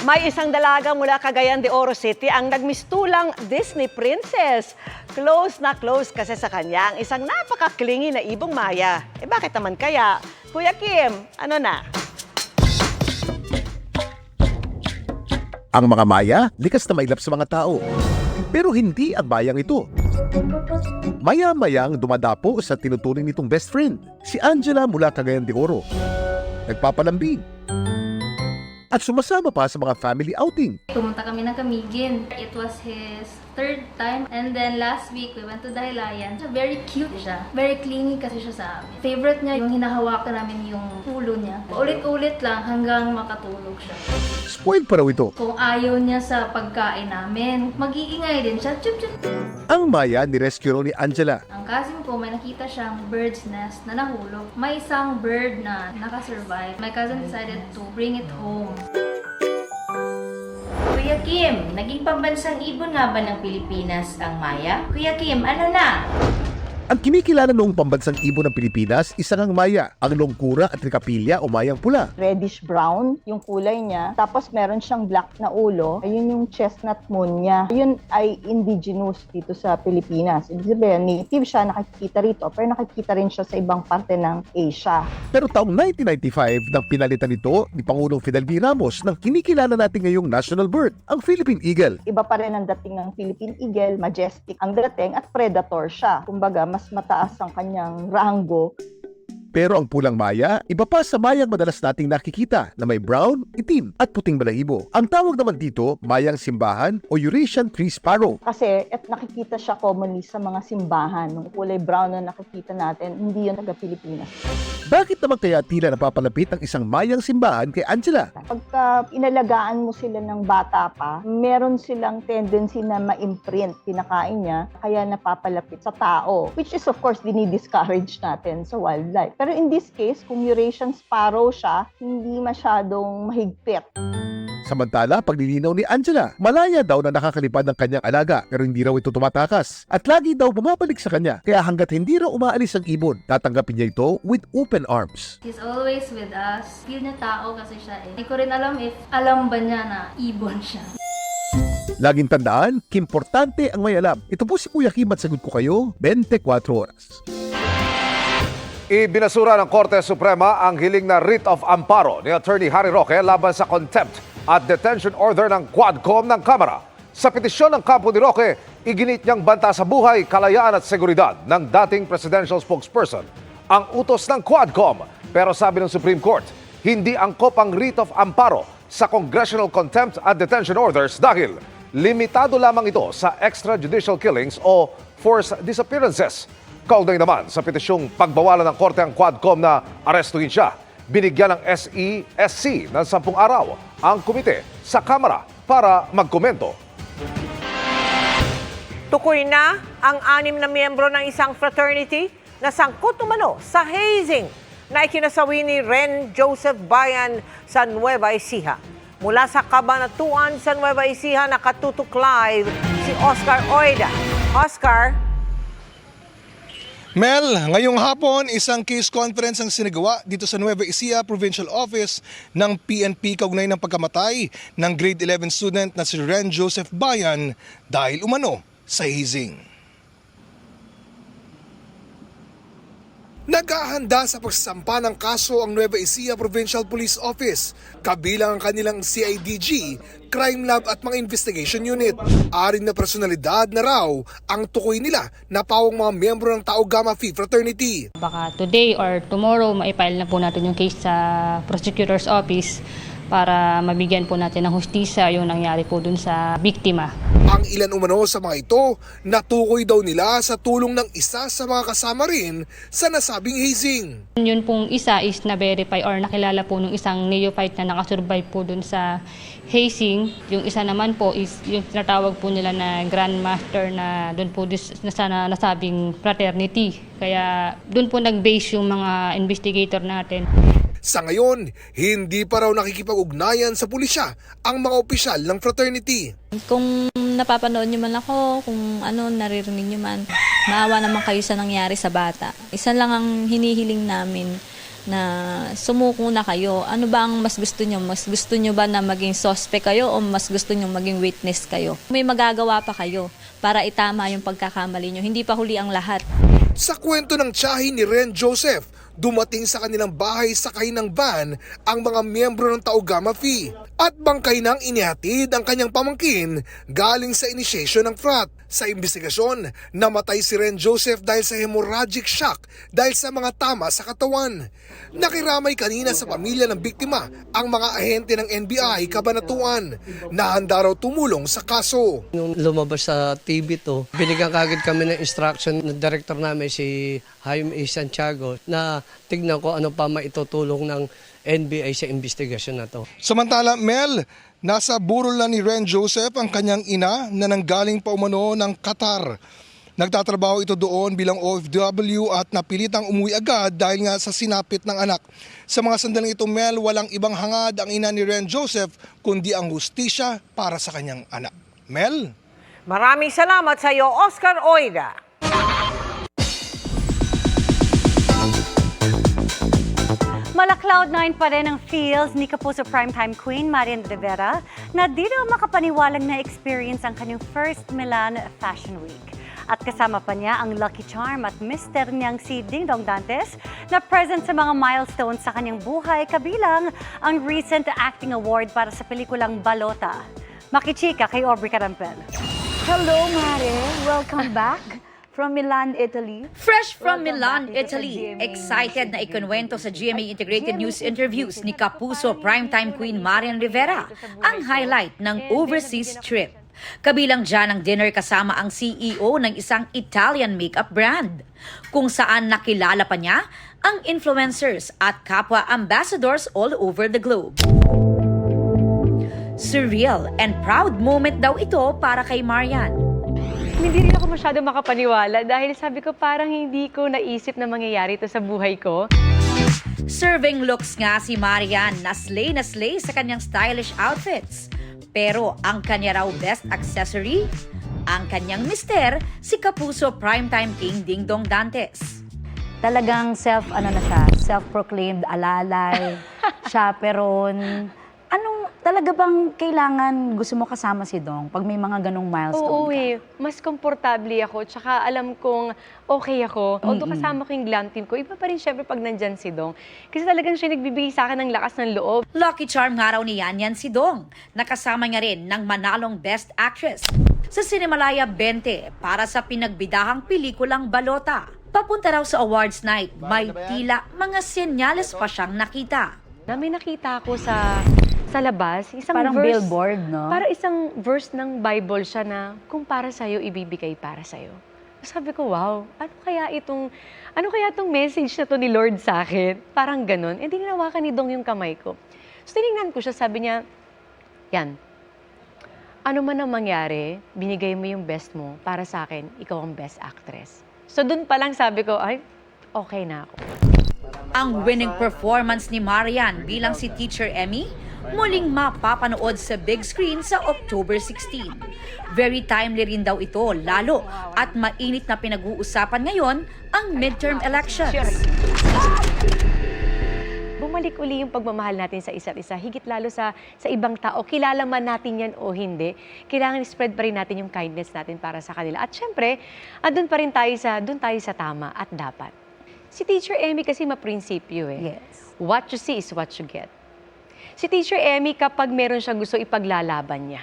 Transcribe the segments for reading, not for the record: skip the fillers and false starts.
May isang dalaga mula Cagayan de Oro City ang nagmistulang Disney princess. Close na close kasi sa kanya ang isang napaka-clingy na ibong Maya. Bakit naman kaya? Kuya Kim, ano na? Ang mga Maya, likas na mailap sa mga tao. Pero hindi ang Mayang ito. Maya-mayang dumadapo sa tinuturing nitong best friend, si Angela mula Cagayan de Oro. Nagpapalambing. At sumasama pa sa mga family outing. Pumunta kami ng Camiguin. It was his third time. And then last week, we went to Dahilayan. Very cute siya. Very clingy kasi siya sa amin. Favorite niya yung hinahawakan namin yung ulo niya. Ulit-ulit lang hanggang makatulog siya. Spoiled pa raw ito. Kung ayaw niya sa pagkain namin, mag-iingay din siya. Chup-chup. Ang Maya ni-rescue raw ni Angela. Ang cousin ko, may nakita siyang bird's nest na nahulog. May isang bird na nakasurvive. My cousin decided to bring it home. Kuya Kim, naging pambansang ibon nga ba ng Pilipinas ang Maya? Kuya Kim, ano na? Ang kinikilala noong pambansang ibon ng Pilipinas, isang ang Maya, ang longkura at trikapilya o mayang pula. Reddish-brown yung kulay niya. Tapos meron siyang black na ulo. Ayun yung chestnut moon niya. Yun ay indigenous dito sa Pilipinas. Ibig sabihin, native siya, nakikita rito. Pero nakikita rin siya sa ibang parte ng Asia. Pero taong 1995 nang pinalitan ito ni Pangulong Fidel V. Ramos ng kinikilala natin ngayong national bird, ang Philippine Eagle. Iba pa rin ang dating ng Philippine Eagle, majestic ang dating at predator siya. Kumbaga, mas mataas ang kanyang rango. Pero ang pulang Maya, iba pa sa mayang madalas nating nakikita na may brown, itim at puting balahibo. Ang tawag naman dito, mayang simbahan o Eurasian tree sparrow. Kasi nakikita siya commonly sa mga simbahan. Yung kulay brown na nakikita natin, hindi yun taga-Pilipinas. Bakit naman kaya tila napapalapit ang isang mayang simbahan kay Angela? Pagka inalagaan mo sila ng bata pa, meron silang tendency na ma-imprint pinakain niya, kaya napapalapit sa tao. Which is of course, dinidiscourage natin sa wildlife. Pero in this case, kung Eurasian sparrow siya, hindi masyadong mahigpit. Samantala, paglilinaw ni Angela, malaya daw na nakakalipad ng kanyang alaga pero hindi raw ito tumatakas. At lagi daw bumabalik sa kanya, kaya hanggat hindi raw umaalis ang ibon, tatanggapin niya ito with open arms. He's always with us. Feel niya tao kasi siya eh. Hindi ko rin alam if alam ba niya na ibon siya. Laging tandaan, importante ang may alam. Ito po si Kuya Kim at sagot ko kayo, 24 oras. Ibinasura ng Korte Suprema ang hiling na writ of amparo ni Attorney Harry Roque laban sa contempt at detention order ng Quadcom ng Kamara. Sa petisyon ng kampo ni Roque, iginit niyang banta sa buhay, kalayaan at seguridad ng dating presidential spokesperson ang utos ng Quadcom. Pero sabi ng Supreme Court, hindi angkop ang writ of amparo sa congressional contempt at detention orders dahil limitado lamang ito sa extrajudicial killings o forced disappearances. Kaugnay naman sa petisyong pagbawalan ng Korte ang Quadcom na arestuhin siya, binigyan ng SESC ng 10 araw ang komite sa Kamara para magkomento. Tukoy na ang 6 na miyembro ng isang fraternity na sangkot umano sa hazing na ikinasawi ni Ren Joseph Bayan sa Nueva Ecija. Mula sa Cabanatuan sa Nueva Ecija, nakatutok live si Oscar Oida. Oscar? Mel, ngayong hapon, isang case conference ang sinagawa dito sa Nueva Ecija Provincial Office ng PNP kaugnay ng pagkamatay ng grade 11 student na si Ren Joseph Bayan dahil umano sa hazing. Naghahanda sa pagsasampa ng kaso ang Nueva Ecija Provincial Police Office, kabilang ang kanilang CIDG, Crime Lab at mga investigation unit. Aring na personalidad na raw ang tukoy nila na pawang mga miyembro ng Tau Gamma Phi Fraternity. Baka today or tomorrow maipile na po natin yung case sa prosecutor's office para mabigyan po natin ng hustisya yung nangyari po dun sa biktima. Ang ilan umano sa mga ito, natukoy daw nila sa tulong ng isa sa mga kasama rin sa nasabing hazing. Yun pong isa is na-verify or nakilala po ng isang neophyte na nakasurvive po dun sa hazing. Yung isa naman po is yung tinatawag po nila na grandmaster na dun po sa nasabing fraternity. Kaya dun po nag-base yung mga investigator natin. Sa ngayon, hindi pa raw nakikipag-ugnayan sa pulisya ang mga opisyal ng fraternity. Kung napapanood nyo man ako, kung ano, naririnig nyo man, maawa naman kayo sa nangyari sa bata. Isa lang ang hinihiling namin na sumuko na kayo. Ano ba ang mas gusto nyo? Mas gusto nyo ba na maging suspect kayo o mas gusto nyo maging witness kayo? May magagawa pa kayo para itama yung pagkakamali nyo. Hindi pa huli ang lahat. Sa kwento ng tiyahin ni Ren Joseph, dumating sa kanilang bahay sakay ng van ang mga miyembro ng Tau Gamma Phi at bangkay nang inihatid ang kanyang pamangkin galing sa initiation ng frat. Sa investigasyon, namatay si Ren Joseph dahil sa hemorrhagic shock dahil sa mga tama sa katawan. Nakiramay kanina sa pamilya ng biktima ang mga ahente ng NBI Cabanatuan na handa raw tumulong sa kaso. Nung lumabas sa TV to, binigyan kagad kami ng instruction ng director namin si Jaime A. Santiago na tignan ko ano pa maitutulong ng NBI sa investigasyon na to. Samantala, Mel, nasa burol na ni Ren Joseph ang kanyang ina na nanggaling pa umano ng Qatar. Nagtatrabaho ito doon bilang OFW at napilitang umuwi agad dahil nga sa sinapit ng anak. Sa mga sandaling ito, Mel, walang ibang hangad ang ina ni Ren Joseph kundi ang hustisya para sa kanyang anak. Mel? Maraming salamat sa iyo, Oscar Oida. Mala Cloud9 pa rin ang feels ni Kapuso Primetime Queen Marian Rivera na di daw makapaniwalang na-experience ang kanyang first Milan Fashion Week. At kasama pa niya ang lucky charm at mister niyang si Ding Dong Dantes na present sa mga milestones sa kanyang buhay kabilang ang recent acting award para sa pelikulang Balota. Makichika kay Aubrey Carampel. Hello, Mare. Welcome back from Milan, Italy. Fresh from Milan, Italy. Excited na ikunwento sa GMA Integrated News interviews ni Kapuso Primetime Queen Marian Rivera ang highlight ng overseas trip. Kabilang dyan ang dinner kasama ang CEO ng isang Italian makeup brand, kung saan nakilala pa niya ang influencers at kapwa ambassadors all over the globe. Surreal and proud moment daw ito para kay Marian. Hindi rin ako masyado makapaniwala dahil sabi ko parang hindi ko naisip na mangyayari ito sa buhay ko. Serving looks nga si Marian na slay sa kanyang stylish outfits. Pero ang kanya raw best accessory, ang kanyang mister, si Kapuso Primetime King Ding Dong Dantes. Talagang self-proclaimed alalay, chaperon. Anong talaga bang kailangan gusto mo kasama si Dong pag may mga ganong milestone ka? Mas komportable ako, tsaka alam kong okay ako. Although kasama ko yung glam team ko, iba pa rin syempre pag nandyan si Dong. Kasi talagang siya nagbibigay sa akin ng lakas ng loob. Lucky charm nga raw ni Yan si Dong. Nakasama niya rin ng manalong Best Actress sa Cinemalaya 20 para sa pinagbidahang pelikulang Balota. Papunta raw sa awards night, may tila mga senyales pa siyang nakita. May nakita ako sa labas, isang parang verse, billboard, no? Para isang verse ng Bible siya na kung para sa'yo, ibibigay para sa'yo. Sabi ko, wow, ano kaya itong message na to ni Lord sa akin? Parang ganun. Hindi ninawakan ni Dong yung kamay ko. So tinignan ko siya, sabi niya, yan, ano man ang mangyari, binigay mo yung best mo para sa akin, ikaw ang best actress. So dun pa lang sabi ko, ay, okay na ako. Ang winning performance ni Marian bilang si Teacher Emmy, muling mapapanood sa big screen sa October 16. Very timely rin daw ito, lalo at mainit na pinag-uusapan ngayon ang midterm elections. Bumalik uli yung pagmamahal natin sa isa't isa, higit lalo sa ibang tao. Kilala man natin yan o hindi, kailangan spread pa rin natin yung kindness natin para sa kanila. At syempre, doon pa rin tayo sa tama at dapat. Si Teacher Emmy kasi maprinsipyo eh. Yes. What you see is what you get. Si Teacher Emmy kapag meron siyang gusto ipaglalaban niya.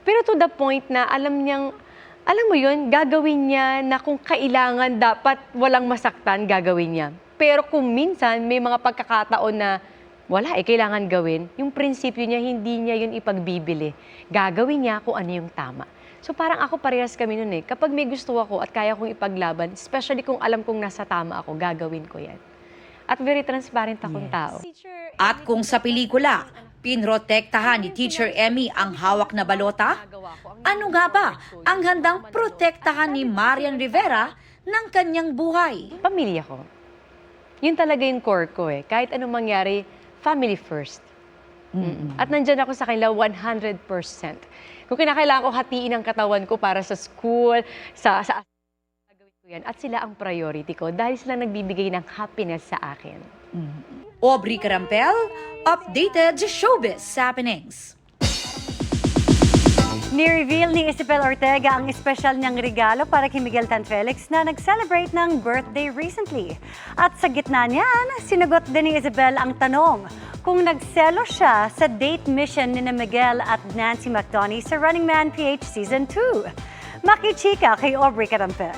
Pero to the point na alam mo yun, gagawin niya na kung kailangan dapat walang masaktan, gagawin niya. Pero kung minsan may mga pagkakataon na wala kailangan gawin, yung prinsipyo niya, hindi niya yun ipagbibili. Gagawin niya kung ano yung tama. So parang ako parehas kami nun eh. Kapag may gusto ako at kaya kong ipaglaban, especially kung alam kong nasa tama ako, gagawin ko yan. At very transparent akong tao. At kung sa pelikula, pinrotektahan ni Teacher Emmy ang hawak na balota, ano nga ba ang handang protektahan ni Marian Rivera ng kanyang buhay? Pamilya ko. Yun talaga yung core ko eh. Kahit anong mangyari, family first. At nandyan ako sa kanila 100%. Kung kinakailangan ko hatiin ang katawan ko para sa school, sa gagawin ko yan. At sila ang priority ko dahil sila nagbibigay ng happiness sa akin. Aubrey Carampel, updated showbiz happenings. Ni-reveal ni Isabel Ortega ang espesyal niyang regalo para kay Miguel Tan Felix na nag-celebrate ng birthday recently. At sa gitna niyan, sinagot din ni Isabel ang tanong kung nagselo siya sa date mission ni Miguel at Nancy McDonie sa Running Man PH Season 2. Makichika kay Aubrey Carampel.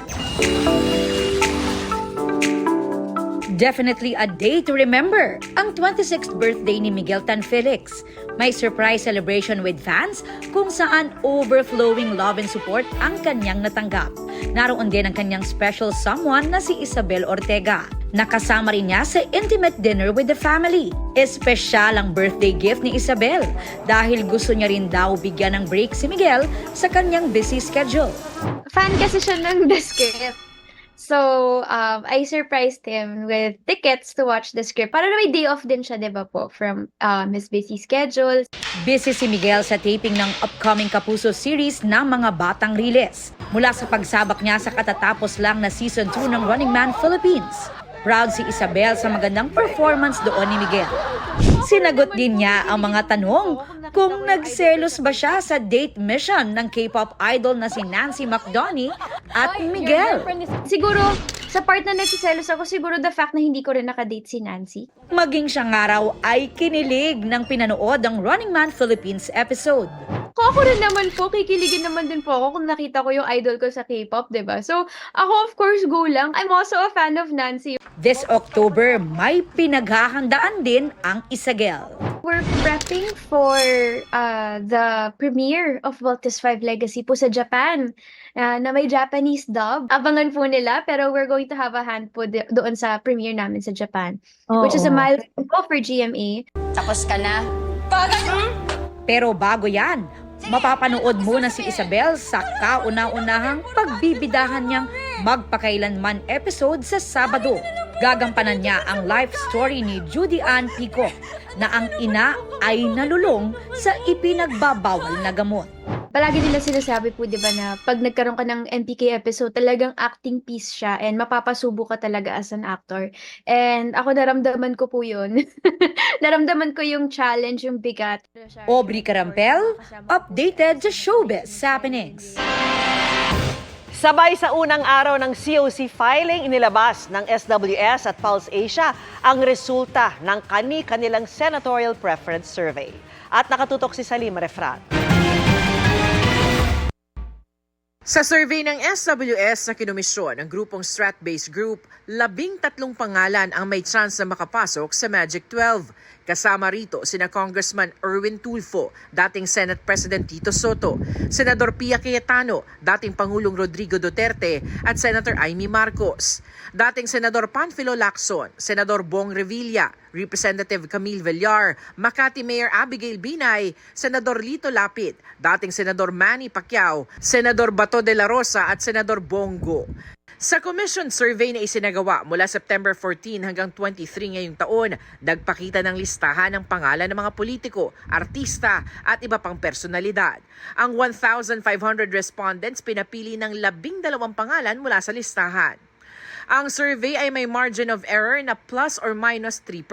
Definitely a day to remember, ang 26th birthday ni Miguel Tan Felix. May surprise celebration with fans kung saan overflowing love and support ang kanyang natanggap. Naroon din ang kanyang special someone na si Isabel Ortega. Nakasama rin niya sa intimate dinner with the family. Espesyal ang birthday gift ni Isabel dahil gusto niya rin daw bigyan ng break si Miguel sa kanyang busy schedule. Fan kasi siya ng The Script. So, I surprised him with tickets to watch The Script. Para na may day off din siya, di ba po, from his busy schedule. Busy si Miguel sa taping ng upcoming Kapuso series ng mga batang riles. Mula sa pagsabak niya sa katatapos lang na Season 2 ng Running Man Philippines. Proud si Isabel sa magandang performance doon ni Miguel. Sinagot din niya ang mga tanong kung nagselos ba siya sa date mission ng K-pop idol na si Nancy McDonie at Miguel. Siguro, sa part na nagsiselos ako, siguro the fact na hindi ko rin nakadate si Nancy. Maging siyang araw ay kinilig ng pinanood ang Running Man Philippines episode. Kung ako rin naman po, kikiligin naman din po ako kung nakita ko yung idol ko sa K-pop, diba? So, ako of course go lang. I'm also a fan of Nancy. This October, may pinaghahandaan din ang Isagel. We're prepping for the premiere of Voltes 5 Legacy po sa Japan na may Japanese dub. Abangan po nila, pero we're going to have a hand po doon sa premiere namin sa Japan. Which is a milestone po for GMA. Tapos ka na? Pero bago yan, mapapanood muna si Isabel sa kauna-unahang pagbibidahan niyang Magpakailanman episode sa Sabado. Gagampanan niya ang life story ni Judy Ann Pico na ang ina ay nalulong sa ipinagbabawal na gamot. Palagi nila sinasabi po, di ba, na pag nagkaroon ka ng MPK episode, talagang acting piece siya and mapapasubo ka talaga as an actor. And ako naramdaman ko po yun. Naramdaman ko yung challenge, yung bigat. Aubrey Carampel, updated sa showbiz happenings. Sabay sa unang araw ng COC filing, inilabas ng SWS at Pulse Asia ang resulta ng kani-kanilang senatorial preference survey. At nakatutok si Salima Refrat. Sa survey ng SWS na kinomisyon ng grupong Strat-based group, 13 pangalan ang may chance na makapasok sa Magic 12. Kasama rito sina Congressman Erwin Tulfo, dating Senate President Tito Soto, Senador Pia Cayetano, dating Pangulong Rodrigo Duterte at Senator Amy Marcos. Dating Senador Panfilo Lacson, Senador Bong Revilla, Representative Camille Villar, Makati Mayor Abigail Binay, Senador Lito Lapid, dating Senador Manny Pacquiao, Senador Bato de la Rosa at Senador Bongo. Sa commission survey na isinagawa mula September 14 hanggang 23 ngayong taon, nagpakita ng listahan ng pangalan ng mga politiko, artista at iba pang personalidad. Ang 1,500 respondents pinapili ng 12 pangalan mula sa listahan. Ang survey ay may margin of error na plus or minus 3%.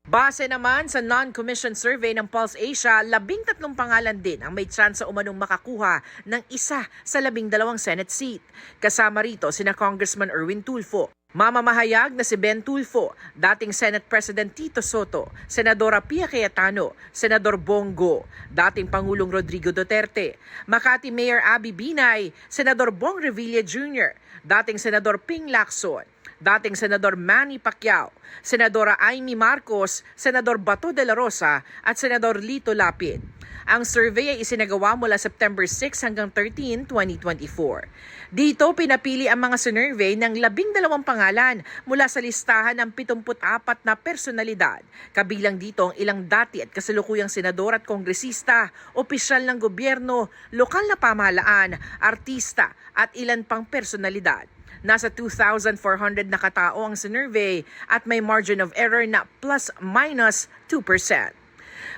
Base naman sa non-commission survey ng Pulse Asia, 13 pangalan din ang may chance sa umanong makakuha ng isa sa 12 Senate seat. Kasama rito sina Congressman Erwin Tulfo, mamamahayag na si Ben Tulfo, dating Senate President Tito Soto, Senadora Pia Cayetano, Senador Bongo, dating Pangulong Rodrigo Duterte, Makati Mayor Abby Binay, Senador Bong Revilla Jr., dating Senador Ping Lacson, dating Senador Manny Pacquiao, Senadora Amy Marcos, Senador Bato de la Rosa at Senador Lito Lapid. Ang survey ay isinagawa mula September 6 hanggang 13, 2024. Dito pinapili ang mga sinurvey ng 12 pangalan mula sa listahan ng 74 na personalidad. Kabilang dito ang ilang dati at kasalukuyang senador at kongresista, opisyal ng gobyerno, lokal na pamahalaan, artista at ilan pang personalidad. Nasa 2,400 na katao ang sinurvey at may margin of error na plus minus 2%.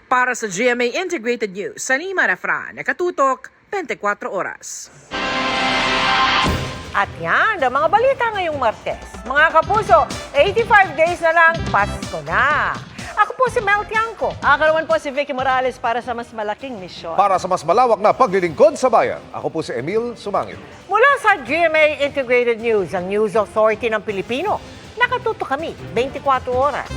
Para sa GMA Integrated News, Salima Refran, nakatutok 24 oras. At yan, ang mga balita ngayong Martes. Mga kapuso, 85 days na lang, Pasko na. Ako po si Mel Tiangco. Ako naman po si Vicky Morales para sa mas malaking misyon. Para sa mas malawak na paglilingkod sa bayan, ako po si Emil Sumangil. Mula sa GMA Integrated News, ang News Authority ng Pilipino, nakatuto kami 24 oras.